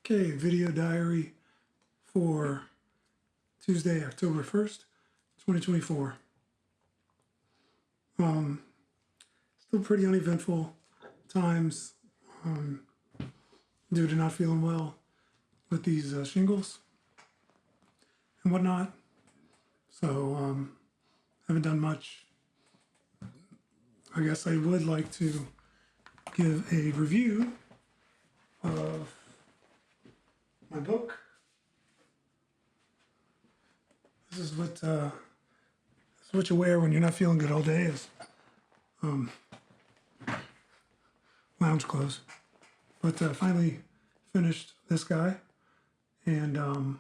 Okay, video diary for Tuesday, October 1st, 2024. Still pretty uneventful times due to not feeling well with these shingles and whatnot. So, haven't done much. I guess I would like to give a review of my book. This is what you wear when you're not feeling good all day is lounge clothes. But finally finished this guy, and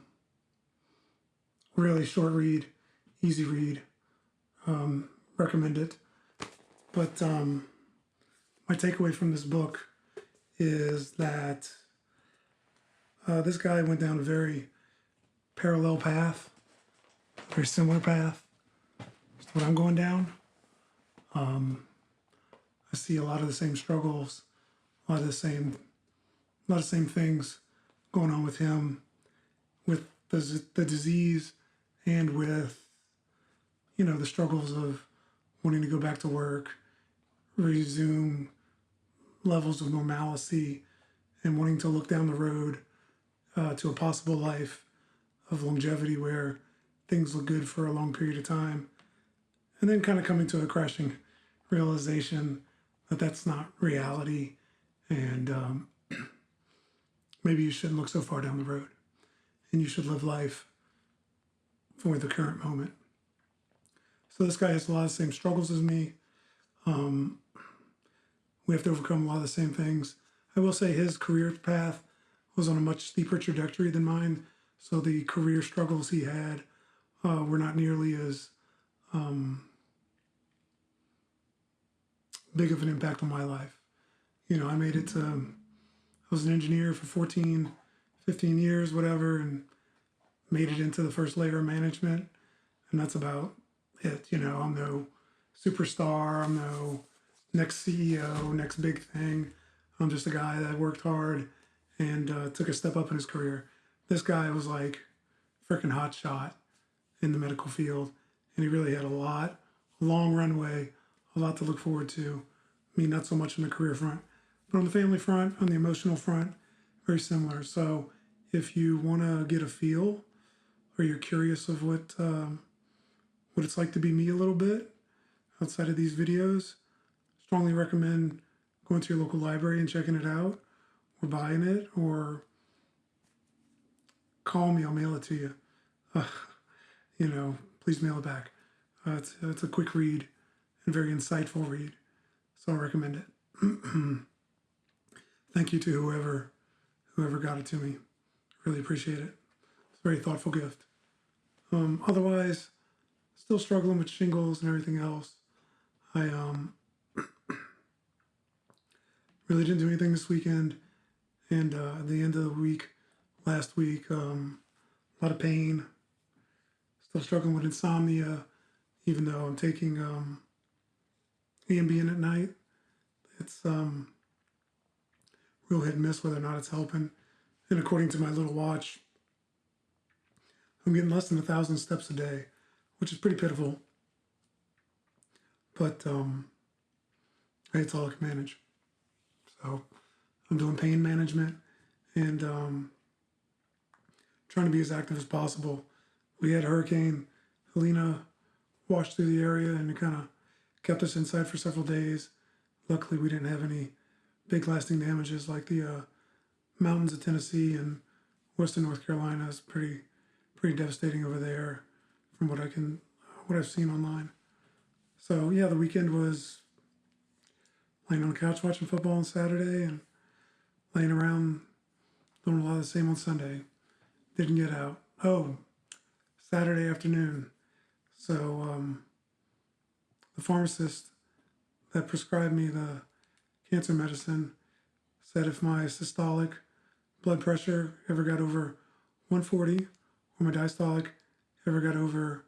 really short read, easy read. Recommend it. But my takeaway from this book is that this guy went down a very parallel path, very similar path to what I'm going down. I see a lot of the same struggles, a lot of the same things going on with him, with the disease, and with the struggles of wanting to go back to work, resume levels of normalcy, and wanting to look down the road to a possible life of longevity where things look good for a long period of time, and then kind of coming to a crashing realization that that's not reality, and maybe you shouldn't look so far down the road, and you should live life for the current moment. So this guy has a lot of the same struggles as me. We have to overcome a lot of the same things. I will say his career path was on a much steeper trajectory than mine, so the career struggles he had were not nearly as big of an impact on my life. I made it to, I was an engineer for 14, 15 years, whatever, and made it into the first layer of management, and that's about it. I'm no superstar, I'm no next CEO, next big thing. I'm just a guy that worked hard and took a step up in his career. This guy was like freaking hot shot in the medical field, and he really had a long runway, a lot to look forward to. I mean, not so much on the career front, but on the family front, on the emotional front, very similar. So if you want to get a feel, or you're curious of what it's like to be me a little bit outside of these videos, strongly recommend going to your local library and checking it out, or buying it, or call me, I'll mail it to you. Please mail it back. It's a quick read and very insightful read, so I recommend it. Thank you to whoever got it to me. Really appreciate it. It's a very thoughtful gift. Otherwise, still struggling with shingles and everything else. I really didn't do anything this weekend, and at the end of the week, last week, a lot of pain. Still struggling with insomnia, even though I'm taking Ambien at night. It's real hit and miss whether or not it's helping. And according to my little watch, I'm getting less than 1,000 steps a day, which is pretty pitiful. But hey, it's all I can manage. So I'm doing pain management and trying to be as active as possible. We had Hurricane Helena wash through the area, and it kind of kept us inside for several days. Luckily, we didn't have any big lasting damages like the mountains of Tennessee and western North Carolina. Is pretty devastating over there from what I've seen online. So yeah, the weekend was laying on the couch watching football on Saturday and laying around doing a lot of the same on Sunday. Didn't get out. Oh, Saturday afternoon. So the pharmacist that prescribed me the cancer medicine said if my systolic blood pressure ever got over 140 or my diastolic ever got over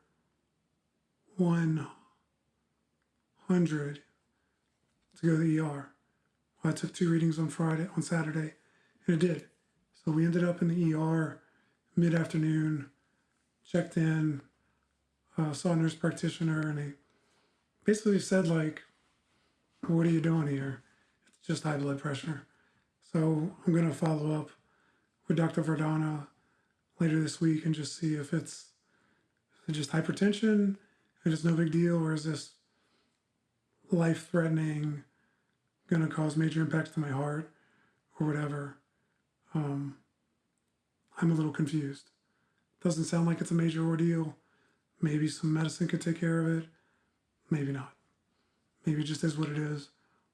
100 to go to the ER. I took 2 readings on Saturday, and it did. So we ended up in the ER mid-afternoon, checked in, saw a nurse practitioner, and he basically said, like, what are you doing here? It's just high blood pressure. So I'm going to follow up with Dr. Verdana later this week and just see if it's just hypertension, if it's no big deal, or is this life-threatening, going to cause major impacts to my heart or whatever. I'm a little confused. Doesn't sound like it's a major ordeal. Maybe some medicine could take care of it. Maybe not. Maybe it just is what it is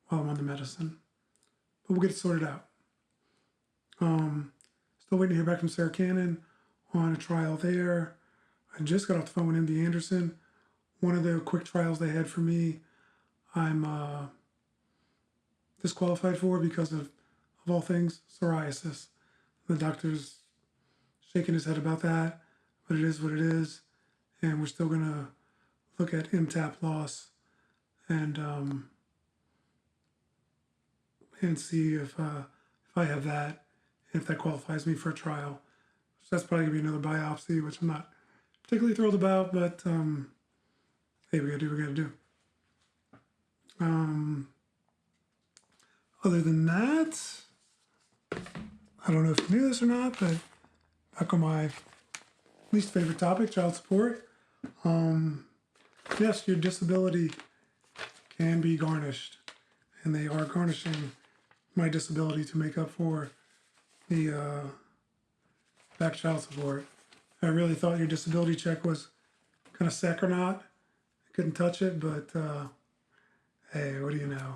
while I'm on the medicine. But we'll get it sorted out. Still waiting to hear back from Sarah Cannon on a trial there. I just got off the phone with MD Anderson. One of the quick trials they had for me, I'm disqualified for because of all things, psoriasis. The doctor's shaking his head about that, but it is what it is. And we're still going to look at MTAP loss and see if I have that, if that qualifies me for a trial. So that's probably going to be another biopsy, which I'm not particularly thrilled about, but hey, we got to do what we got to do. Other than that, I don't know if you knew this or not, but back on my least favorite topic, child support. Yes, your disability can be garnished, and they are garnishing my disability to make up for the back child support. I really thought your disability check was kind of sick or not. I couldn't touch it, but hey, what do you know?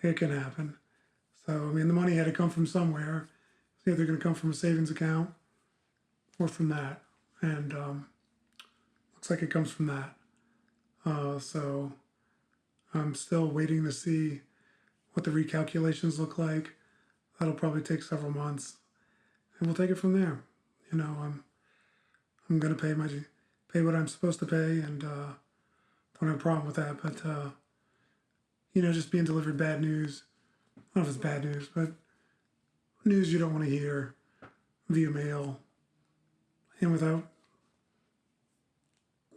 It can happen. So, I mean, the money had to come from somewhere. It's either going to come from a savings account or from that. And looks like it comes from that. So I'm still waiting to see what the recalculations look like. That'll probably take several months. And we'll take it from there. You know, I'm going to pay what I'm supposed to pay, and don't have a problem with that. But, you know, just being delivered bad news. I don't know if it's bad news, but news you don't want to hear via mail. And without,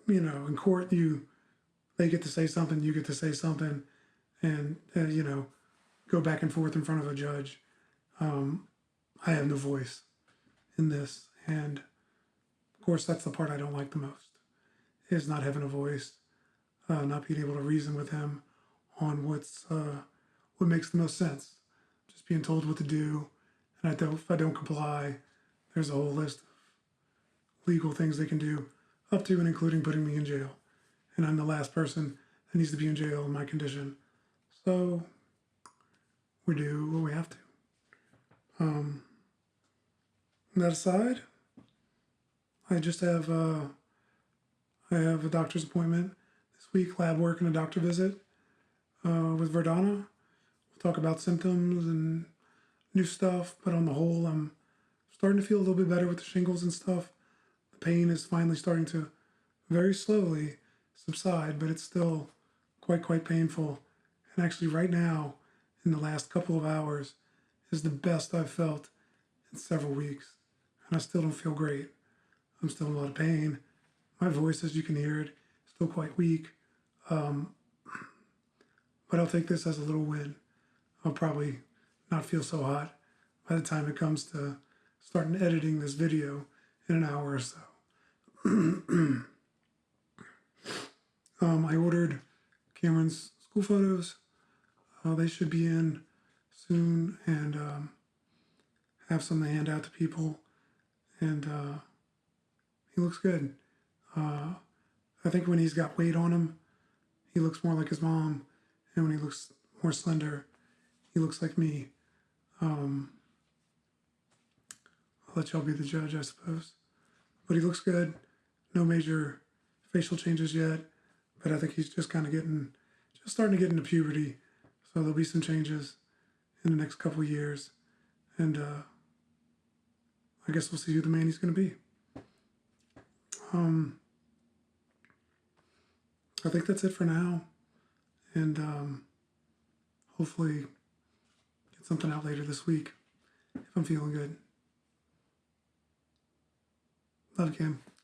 you know, in court, they get to say something, you get to say something, and, you know, go back and forth in front of a judge. I have no voice in this. And, of course, that's the part I don't like the most, is not having a voice, not being able to reason with him on what makes the most sense. Just being told what to do, and if I don't comply, there's a whole list of legal things they can do, up to and including putting me in jail. And I'm the last person that needs to be in jail in my condition. So we do what we have to. That aside, I just have I have a doctor's appointment this week, lab work and a doctor visit with Verdana. We'll talk about symptoms and new stuff, but on the whole, I'm starting to feel a little bit better with the shingles and stuff. The pain is finally starting to very slowly subside, but it's still quite painful. And actually right now, in the last couple of hours, is the best I've felt in several weeks. And I still don't feel great. I'm still in a lot of pain. My voice, as you can hear it, is still quite weak. But I'll take this as a little win. I'll probably not feel so hot by the time it comes to starting editing this video in an hour or so. I ordered Cameron's school photos. They should be in soon, and have some to hand out to people. And he looks good. I think when he's got weight on him, he looks more like his mom, and when he looks more slender, he looks like me. I'll let y'all be the judge, I suppose. But he looks good. No major facial changes yet, but I think he's just kind of starting to get into puberty. So there'll be some changes in the next couple of years. And I guess we'll see who the man he's going to be. I think that's it for now. And hopefully get something out later this week if I'm feeling good. Love you, Cam.